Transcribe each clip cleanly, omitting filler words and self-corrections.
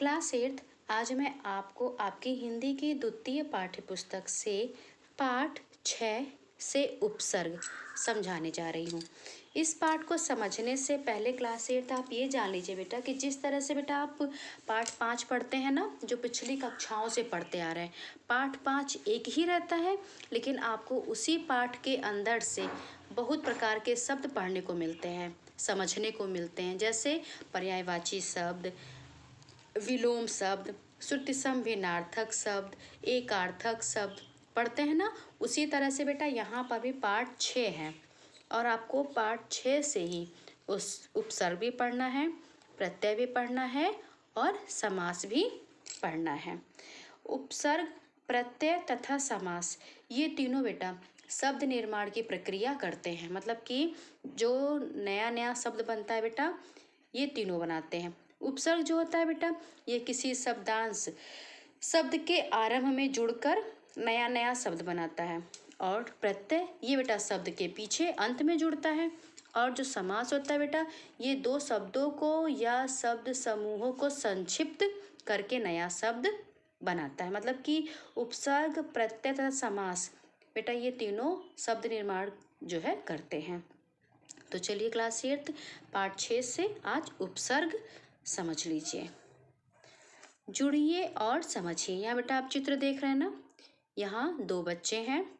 Class 8 आज मैं आपको आपकी हिंदी की द्वितीय पाठ्य पुस्तक से पाठ 6 से उपसर्ग समझाने जा रही हूँ। इस पाठ को समझने से पहले क्लास 8 आप ये जान लीजिए बेटा कि जिस तरह से बेटा आप पाठ 5 पढ़ते हैं ना, जो पिछली कक्षाओं से पढ़ते आ रहे हैं, पाठ 5 एक ही रहता है, लेकिन आपको उसी पाठ के अंदर से बहुत प्रकार के शब्द पढ़ने को मिलते हैं, समझने को मिलते हैं। जैसे पर्यायवाची शब्द, विलोम शब्द, श्रुतिसम भिन्नार्थक शब्द, एकार्थक शब्द पढ़ते हैं ना। उसी तरह से बेटा यहाँ पर भी पाठ 6 है और आपको पाठ 6 से ही उस उपसर्ग भी पढ़ना है, प्रत्यय भी पढ़ना है और समास भी पढ़ना है। उपसर्ग, प्रत्यय तथा समास ये तीनों बेटा शब्द निर्माण की प्रक्रिया करते हैं। मतलब कि जो नया नया शब्द बनता है बेटा, ये तीनों बनाते हैं। उपसर्ग जो होता है बेटा, ये किसी शब्दांश शब्द के आरंभ में जुड़कर नया नया शब्द बनाता है। और प्रत्यय ये बेटा शब्द के पीछे अंत में जुड़ता है। और जो समास होता है बेटा, ये दो शब्दों को या शब्द समूहों को संक्षिप्त करके नया शब्द बनाता है। मतलब कि उपसर्ग, प्रत्यय तथा समास बेटा ये तीनों शब्द निर्माण जो है करते हैं। तो चलिए क्लास 8 पाठ 6 से आज उपसर्ग समझ लीजिए। जुड़िए और समझिए। यहाँ बेटा आप चित्र देख रहे हैं ना, यहाँ दो बच्चे हैं।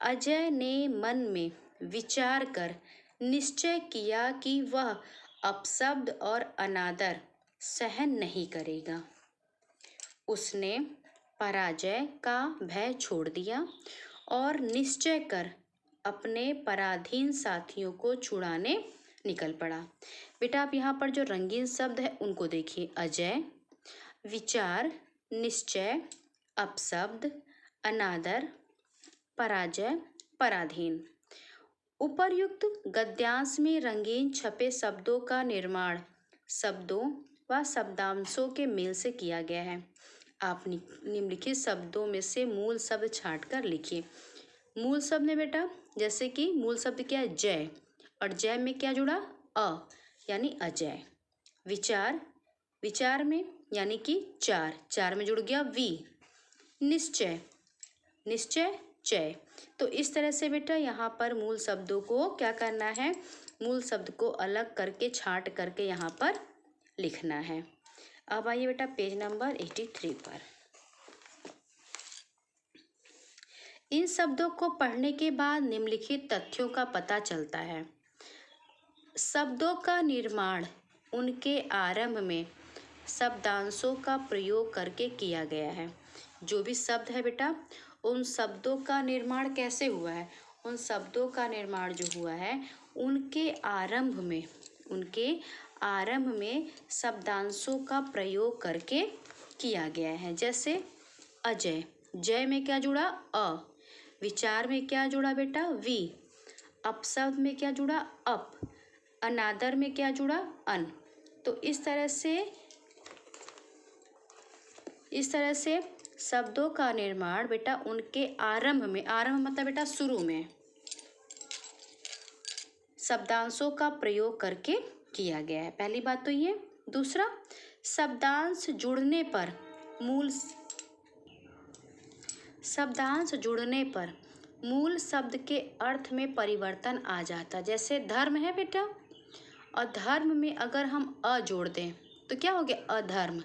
अजय ने मन में विचार कर निश्चय किया कि वह अपशब्द और अनादर सहन नहीं करेगा। उसने पराजय का भय छोड़ दिया और निश्चय कर अपने पराधीन साथियों को छुड़ाने निकल पड़ा। बेटा आप यहाँ पर जो रंगीन शब्द है उनको देखिए। अजय, विचार, निश्चय, अपशब्द, अनादर, पराजय, पराधीन। उपर्युक्त गद्यांश में रंगीन छपे शब्दों का निर्माण शब्दों व शब्दांशों के मेल से किया गया है। आप निम्नलिखित शब्दों में से मूल शब्द छांट कर लिखिए। मूल शब्द में बेटा जैसे कि मूल शब्द क्या है? जय, और जय में क्या जुड़ा? अ यानी अजय। विचार, विचार में यानी कि चार, चार में जुड़ गया वी। निश्चय, निश्चय चय। तो इस तरह से बेटा यहाँ पर मूल शब्दों को क्या करना है? मूल शब्द को अलग करके छांट करके यहाँ पर लिखना है। अब आइए बेटा पेज नंबर 83 पर। इन शब्दों को पढ़ने के बाद निम्नलिखित तथ्यों का पता चलता है। शब्दों का निर्माण उनके आरंभ में शब्दांशों का प्रयोग करके किया गया है। जो भी शब्द है बेटा, उन शब्दों का निर्माण कैसे हुआ है? उन शब्दों का निर्माण जो हुआ है उनके आरंभ में शब्दांशों का प्रयोग करके किया गया है। जैसे अजय, जय में क्या जुड़ा? अ। विचार में क्या जुड़ा बेटा? वी। अपशब्द में क्या जुड़ा? अप। अनादर में क्या जुड़ा? अन। तो इस तरह से शब्दों का निर्माण बेटा उनके आरंभ में, आरंभ मतलब बेटा शुरू में, शब्दांशों का प्रयोग करके किया गया है। पहली बात तो ये। दूसरा, शब्दांश जुड़ने पर मूल शब्द के अर्थ में परिवर्तन आ जाता। जैसे धर्म है बेटा, और धर्म में अगर हम अ जोड़ दें तो क्या हो गया? अधर्म।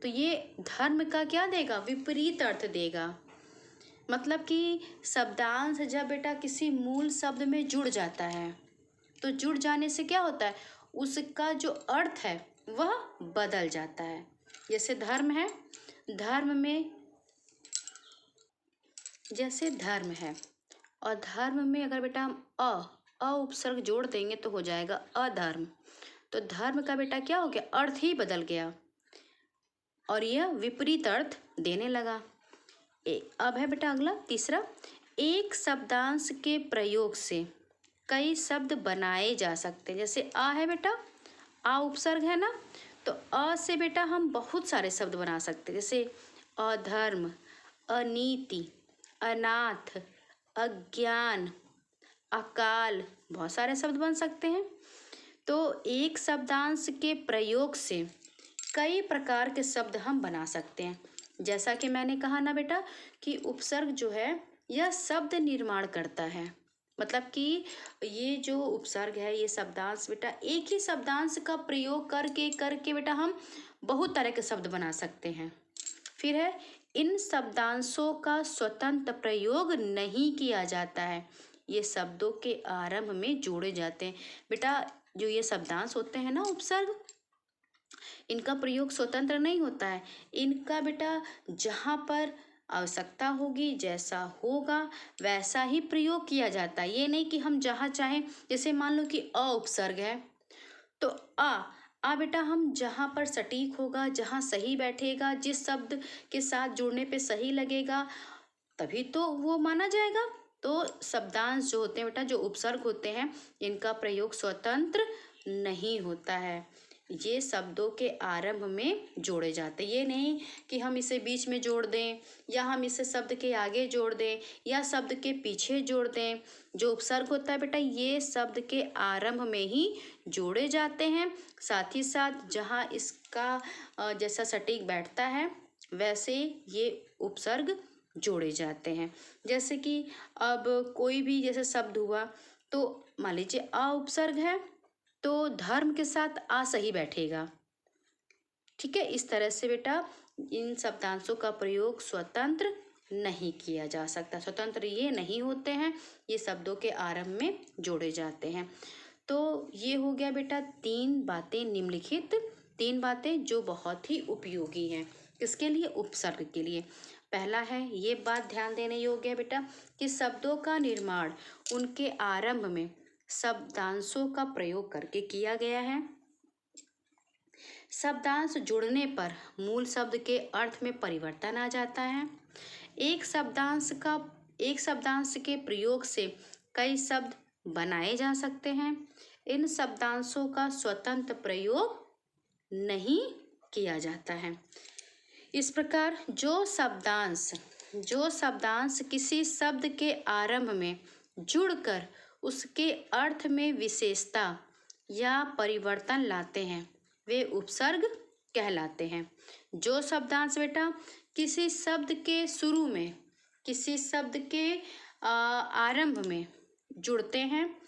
तो ये धर्म का क्या देगा? विपरीत अर्थ देगा। मतलब कि शब्दांश जब बेटा किसी मूल शब्द में जुड़ जाता है तो जुड़ जाने से क्या होता है? उसका जो अर्थ है वह बदल जाता है। जैसे धर्म है, धर्म में जैसे धर्म है, और धर्म में अगर बेटा हम अ उपसर्ग जोड़ देंगे तो हो जाएगा अधर्म। तो धर्म का बेटा क्या हो गया? अर्थ ही बदल गया और यह विपरीत अर्थ देने लगा। अब है बेटा अगला तीसरा, एक शब्दांश के प्रयोग से कई शब्द बनाए जा सकते हैं। जैसे आ है बेटा, आ उपसर्ग है ना, तो अ से बेटा हम बहुत सारे शब्द बना सकते हैं। जैसे अधर्म, अनीति, अनाथ, अज्ञान, अकाल, बहुत सारे शब्द बन सकते हैं। तो एक शब्दांश के प्रयोग से कई प्रकार के शब्द हम बना सकते हैं। जैसा कि मैंने कहा ना बेटा कि उपसर्ग जो है यह शब्द निर्माण करता है। मतलब कि ये जो उपसर्ग है, ये शब्दांश बेटा, एक ही शब्दांश का प्रयोग करके करके बेटा हम बहुत तरह के शब्द बना सकते हैं। फिर है, इन शब्दांशों का स्वतंत्र प्रयोग नहीं किया जाता है, ये शब्दों के आरंभ में जोड़े जाते हैं। बेटा जो ये शब्दांश होते हैं ना, उपसर्ग, इनका प्रयोग स्वतंत्र नहीं होता है। इनका बेटा जहाँ पर आवश्यकता होगी, जैसा होगा वैसा ही प्रयोग किया जाता है। ये नहीं कि हम जहाँ चाहें, जैसे मान लो कि अ उपसर्ग है तो आ बेटा हम जहाँ पर सटीक होगा, जहाँ सही बैठेगा, जिस शब्द के साथ जुड़ने पे सही लगेगा तभी तो वो माना जाएगा। तो शब्दांश जो होते हैं बेटा, जो उपसर्ग होते हैं, इनका प्रयोग स्वतंत्र नहीं होता है, ये शब्दों के आरंभ में जोड़े जाते हैं। ये नहीं कि हम इसे बीच में जोड़ दें या हम इसे शब्द के आगे जोड़ दें या शब्द के पीछे जोड़ दें। जो उपसर्ग होता है बेटा, ये शब्द के आरंभ में ही जोड़े जाते हैं। साथ ही साथ जहाँ इसका जैसा सटीक बैठता है वैसे ये उपसर्ग जोड़े जाते हैं। जैसे कि अब कोई भी जैसे शब्द हुआ तो मान लीजिए अ उपसर्ग है तो धर्म के साथ आ सही बैठेगा। ठीक है, इस तरह से बेटा इन शब्दांशों का प्रयोग स्वतंत्र नहीं किया जा सकता। स्वतंत्र ये नहीं होते हैं, ये शब्दों के आरंभ में जोड़े जाते हैं। तो ये हो गया बेटा तीन बातें, निम्नलिखित तीन बातें जो बहुत ही उपयोगी हैं। किसके लिए? उपसर्ग के लिए। पहला है, ये बात ध्यान देने योग्य है बेटा कि शब्दों का निर्माण उनके आरंभ में शब्दांशों का प्रयोग करके किया गया है। शब्दांश जुड़ने पर मूल शब्द के अर्थ में परिवर्तन आ जाता है। एक शब्दांश के प्रयोग से कई शब्द बनाए जा सकते हैं। इन शब्दांशों का स्वतंत्र प्रयोग नहीं किया जाता है। इस प्रकार जो शब्दांश किसी शब्द के आरंभ में जुड़कर उसके अर्थ में विशेषता या परिवर्तन लाते हैं वे उपसर्ग कहलाते हैं। जो शब्दांश बेटा किसी शब्द के शुरू में, किसी शब्द के आरंभ में जुड़ते हैं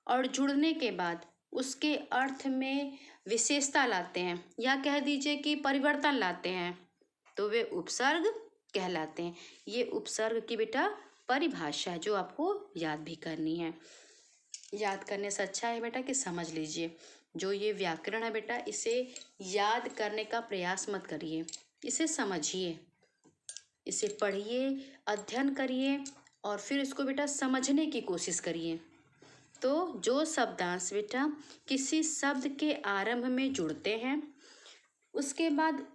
और जुड़ने के बाद उसके अर्थ में विशेषता लाते हैं या कह दीजिए कि परिवर्तन लाते हैं तो वे उपसर्ग कहलाते हैं। ये उपसर्ग की बेटा परिभाषा है जो आपको याद भी करनी है। याद करने से अच्छा है बेटा कि समझ लीजिए। जो ये व्याकरण है बेटा, इसे याद करने का प्रयास मत करिए, इसे समझिए, इसे पढ़िए, अध्ययन करिए और फिर इसको बेटा समझने की कोशिश करिए। तो जो शब्दांश बेटा किसी शब्द के आरंभ में जुड़ते हैं, उसके बाद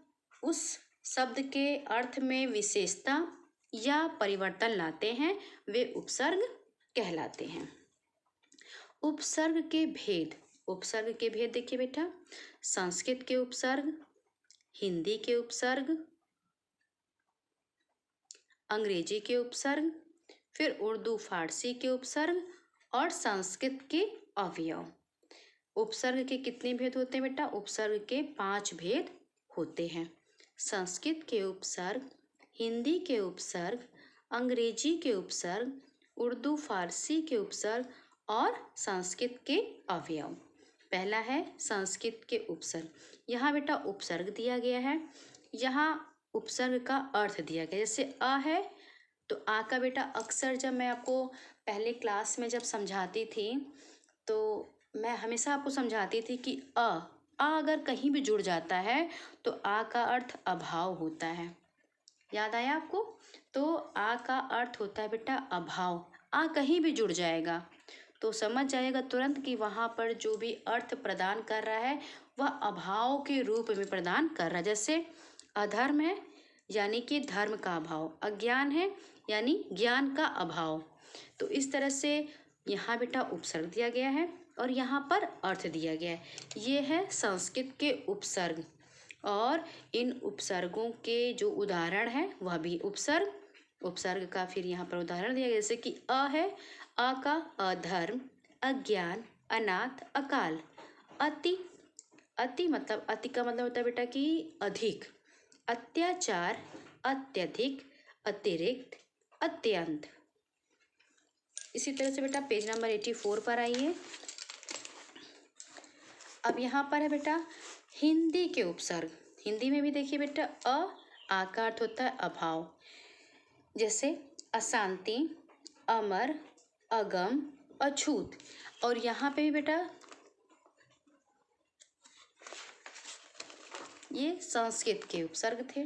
उस शब्द के अर्थ में विशेषता या परिवर्तन लाते हैं वे उपसर्ग कहलाते हैं। उपसर्ग के भेद देखिए बेटा, संस्कृत के उपसर्ग, हिंदी के उपसर्ग, अंग्रेजी के उपसर्ग, फिर उर्दू फारसी के उपसर्ग और संस्कृत के अवयव। उपसर्ग के कितने भेद होते हैं बेटा? उपसर्ग के 5 भेद होते हैं। संस्कृत के उपसर्ग, हिंदी के उपसर्ग, अंग्रेजी के उपसर्ग, उर्दू फारसी के उपसर्ग और संस्कृत के अवयव। पहला है संस्कृत के उपसर्ग। यहाँ बेटा उपसर्ग दिया गया है, यहाँ उपसर्ग का अर्थ दिया गया। जैसे अ है तो आ का बेटा अक्सर जब मैं आपको पहले क्लास में जब समझाती थी तो मैं हमेशा आपको समझाती थी कि अ अगर कहीं भी जुड़ जाता है तो आ का अर्थ अभाव होता है। याद आया आपको? तो आ का अर्थ होता है बेटा अभाव। आ कहीं भी जुड़ जाएगा तो समझ जाएगा तुरंत कि वहाँ पर जो भी अर्थ प्रदान कर रहा है वह अभाव के रूप में प्रदान कर रहा है। जैसे अधर्म है यानी कि धर्म का अभाव, अज्ञान है यानी ज्ञान का अभाव। तो इस तरह से यहाँ बेटा उपसर्ग दिया गया है और यहाँ पर अर्थ दिया गया है। ये है संस्कृत के उपसर्ग और इन उपसर्गों के जो उदाहरण है वह भी उपसर्ग का फिर यहाँ पर उदाहरण दिया गया। जैसे कि अ है, अ का अधर्म, अज्ञान, अनाथ, अकाल, अति, अति मतलब अति का मतलब होता है बेटा कि अधिक, अत्याचार, अत्यधिक, अतिरिक्त, अत्यंत। इसी तरह से बेटा पेज नंबर 84 पर आइए। अब यहाँ पर है बेटा हिंदी के उपसर्ग। हिंदी में भी देखिए बेटा आ का अर्थ होता है अभाव, जैसे अशांति, अमर, अगम, अछूत। और यहाँ पे भी बेटा ये संस्कृत के उपसर्ग थे,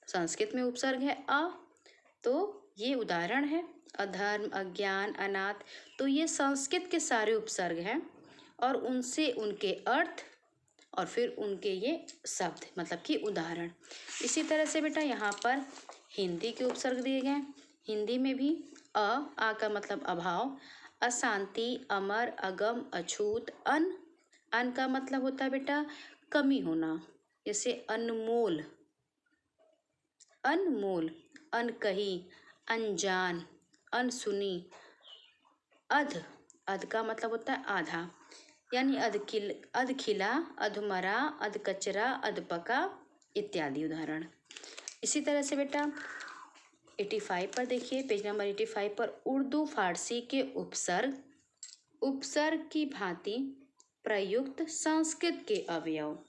संस्कृत में उपसर्ग है अ, तो ये उदाहरण है अधर्म, अज्ञान, अनाथ। तो ये संस्कृत के सारे उपसर्ग हैं और उनसे उनके अर्थ और फिर उनके ये शब्द मतलब कि उदाहरण। इसी तरह से बेटा यहाँ पर हिंदी के उपसर्ग दिए गए। हिंदी में भी आ का मतलब अभाव, अशांति, अमर, अगम, अछूत, अन का मतलब होता है बेटा कमी होना, जैसे अनमोल, अनमोल, अनकही, अनजान, अनसुनी। अध का मतलब होता है आधा, यानी अधखिला, अधमरा, अधकचरा, अधपका इत्यादि उदाहरण। इसी तरह से बेटा 85 पर देखिए, पेज नंबर 85 पर उर्दू फारसी के उपसर्ग की भांति प्रयुक्त संस्कृत के अवयव।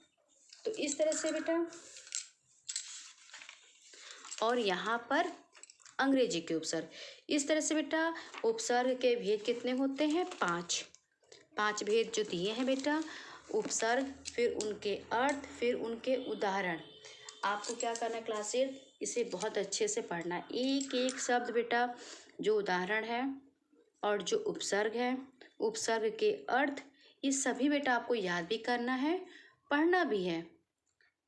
तो इस तरह से बेटा, और यहाँ पर अंग्रेजी के उपसर्ग। इस तरह से बेटा उपसर्ग के भेद कितने होते हैं? 5 भेद जो दिए हैं बेटा, उपसर्ग, फिर उनके अर्थ, फिर उनके उदाहरण। आपको क्या करना है क्लास 8, इसे बहुत अच्छे से पढ़ना है। एक एक शब्द बेटा, जो उदाहरण है और जो उपसर्ग है, उपसर्ग के अर्थ, ये सभी बेटा आपको याद भी करना है, पढ़ना भी है।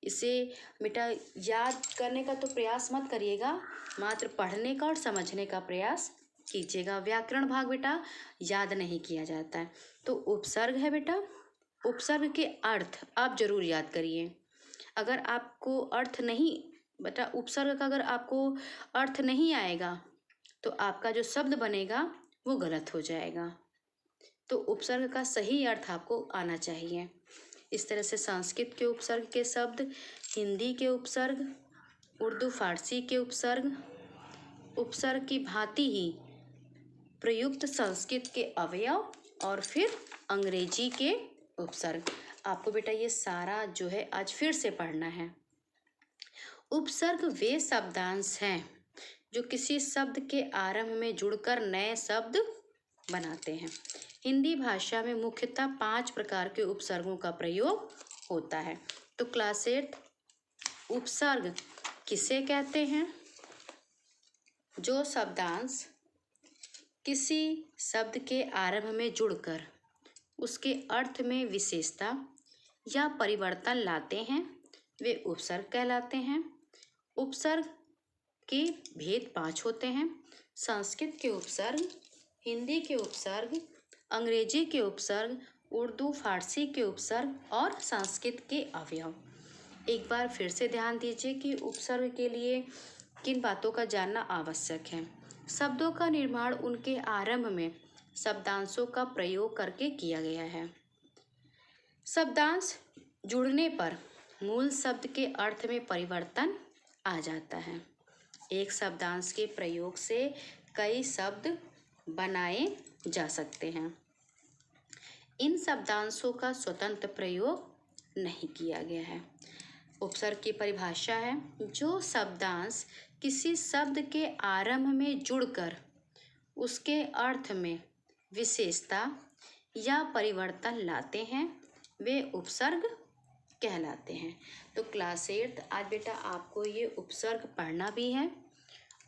इसे बेटा याद करने का तो प्रयास मत करिएगा, मात्र पढ़ने का और समझने का प्रयास कीजिएगा। व्याकरण भाग बेटा याद नहीं किया जाता है। तो उपसर्ग है बेटा, उपसर्ग के अर्थ आप जरूर याद करिए। अगर आपको अर्थ नहीं बेटा, उपसर्ग का अगर आपको अर्थ नहीं आएगा तो आपका जो शब्द बनेगा वो गलत हो जाएगा। तो उपसर्ग का सही अर्थ आपको आना चाहिए। इस तरह से संस्कृत के उपसर्ग के शब्द, हिंदी के उपसर्ग, उर्दू फारसी के उपसर्ग की भांति ही प्रयुक्त संस्कृत के अवयव और फिर अंग्रेजी के उपसर्ग। आपको बेटा ये सारा जो है आज फिर से पढ़ना है। उपसर्ग वे शब्दांश हैं जो किसी शब्द के आरंभ में जुड़कर नए शब्द बनाते हैं। हिंदी भाषा में मुख्यतः 5 प्रकार के उपसर्गों का प्रयोग होता है। तो क्लास 8 उपसर्ग किसे कहते हैं? जो शब्दांश किसी शब्द के आरंभ में जुड़कर उसके अर्थ में विशेषता या परिवर्तन लाते हैं, वे उपसर्ग कहलाते हैं। उपसर्ग के भेद 5 होते हैं। संस्कृत के उपसर्ग, हिंदी के उपसर्ग, अंग्रेजी के उपसर्ग, उर्दू फारसी के उपसर्ग और संस्कृत के अवयव। एक बार फिर से ध्यान दीजिए कि उपसर्ग के लिए किन बातों का जानना आवश्यक है। शब्दों का निर्माण उनके आरंभ में शब्दांशों का प्रयोग करके किया गया है। शब्दांश जुड़ने पर मूल शब्द के अर्थ में परिवर्तन आ जाता है। एक शब्दांश के प्रयोग से कई शब्द बनाए जा सकते हैं। इन शब्दांशों का स्वतंत्र प्रयोग नहीं किया गया है। उपसर्ग की परिभाषा है, जो शब्दांश किसी शब्द के आरंभ में जुड़कर उसके अर्थ में विशेषता या परिवर्तन लाते हैं, वे उपसर्ग कहलाते हैं। तो क्लास 8 आज बेटा आपको ये उपसर्ग पढ़ना भी है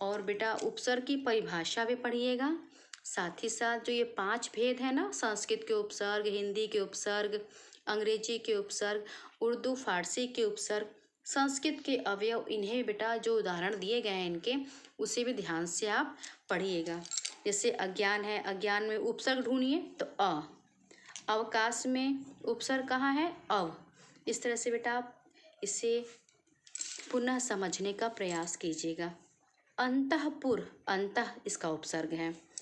और बेटा उपसर्ग की परिभाषा भी पढ़िएगा। साथ ही साथ जो ये 5 भेद है ना, संस्कृत के उपसर्ग, हिंदी के उपसर्ग, अंग्रेजी के उपसर्ग, उर्दू फारसी के उपसर्ग, संस्कृत के अवयव, इन्हें बेटा जो उदाहरण दिए गए हैं इनके, उसे भी ध्यान से आप पढ़िएगा। जैसे अज्ञान है, अज्ञान में उपसर्ग ढूंढिए तो अ। अवकाश में उपसर्ग कहाँ है? अव। इस तरह से बेटा आप इसे पुनः समझने का प्रयास कीजिएगा। अंतःपुर, अंतः इसका उपसर्ग है।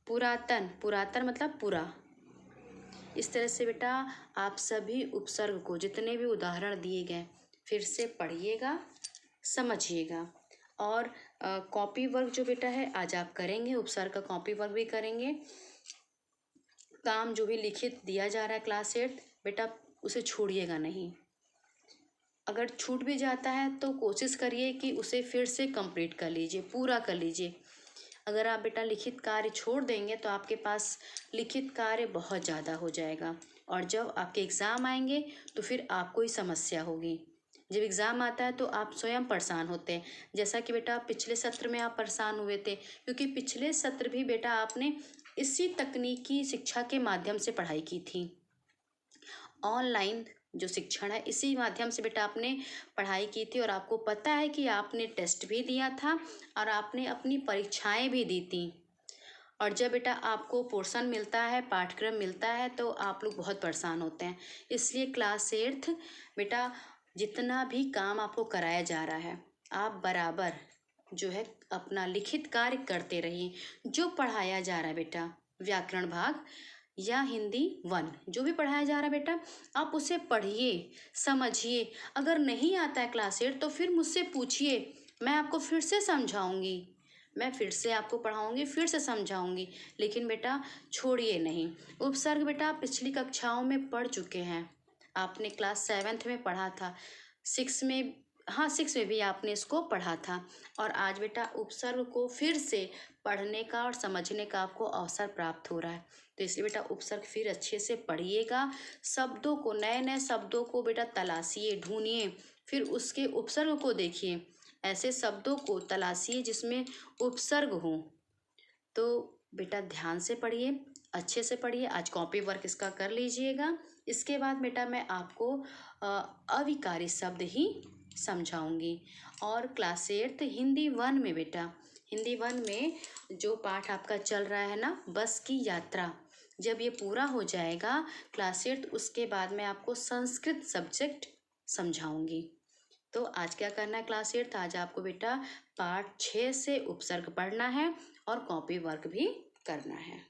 पुरातन, पुरातन मतलब पूरा। इस तरह से बेटा आप सभी उपसर्ग को, जितने भी उदाहरण दिए गए, फिर से पढ़िएगा, समझिएगा। और कॉपी वर्क जो बेटा है आज आप करेंगे, उपसर्ग का कॉपी वर्क भी करेंगे। काम जो भी लिखित दिया जा रहा है क्लास 8 बेटा उसे छोड़िएगा नहीं। अगर छूट भी जाता है तो कोशिश करिए कि उसे फिर से कंप्लीट कर लीजिए, पूरा कर लीजिए। अगर आप बेटा लिखित कार्य छोड़ देंगे तो आपके पास लिखित कार्य बहुत ज़्यादा हो जाएगा, और जब आपके एग्ज़ाम आएंगे तो फिर आपको ही समस्या होगी। जब एग्ज़ाम आता है तो आप स्वयं परेशान होते हैं, जैसा कि बेटा पिछले सत्र में आप परेशान हुए थे, क्योंकि पिछले सत्र भी बेटा आपने इसी तकनीकी शिक्षा के माध्यम से पढ़ाई की थी। ऑनलाइन जो शिक्षण है इसी माध्यम से बेटा आपने पढ़ाई की थी, और आपको पता है कि आपने टेस्ट भी दिया था और आपने अपनी परीक्षाएं भी दी थी। और जब बेटा आपको पोर्शन मिलता है, पाठ्यक्रम मिलता है, तो आप लोग बहुत परेशान होते हैं। इसलिए क्लास 8 बेटा जितना भी काम आपको कराया जा रहा है आप बराबर जो है अपना लिखित कार्य करते रहिए। जो पढ़ाया जा रहा है बेटा व्याकरण भाग या हिंदी 1 जो भी पढ़ाया जा रहा है बेटा आप उसे पढ़िए, समझिए। अगर नहीं आता है क्लास 8 तो फिर मुझसे पूछिए, मैं आपको फिर से समझाऊंगी, मैं फिर से आपको पढ़ाऊंगी, फिर से समझाऊंगी। लेकिन बेटा छोड़िए नहीं। उपसर्ग बेटा आप पिछली कक्षाओं में पढ़ चुके हैं, आपने क्लास 7th में पढ़ा था, 6 में, हाँ 6 में भी आपने इसको पढ़ा था। और आज बेटा उपसर्ग को फिर से पढ़ने का और समझने का आपको अवसर प्राप्त हो रहा है। तो इसलिए बेटा उपसर्ग फिर अच्छे से पढ़िएगा, शब्दों को, नए नए शब्दों को बेटा तलाशिए, ढूंढिए, फिर उसके उपसर्ग को देखिए। ऐसे शब्दों को तलाशिए जिसमें उपसर्ग हो। तो बेटा ध्यान से पढ़िए, अच्छे से पढ़िए। आज कॉपी वर्क इसका कर लीजिएगा। इसके बाद बेटा मैं आपको अविकारी शब्द ही समझाऊंगी। और क्लास 8 हिंदी 1 में बेटा, हिंदी 1 में जो पाठ आपका चल रहा है ना, बस की यात्रा, जब ये पूरा हो जाएगा क्लास 8 उसके बाद मैं आपको संस्कृत सब्जेक्ट समझाऊंगी। तो आज क्या करना है क्लास 8, आज आपको बेटा पाठ 6 से उपसर्ग पढ़ना है और कॉपी वर्क भी करना है।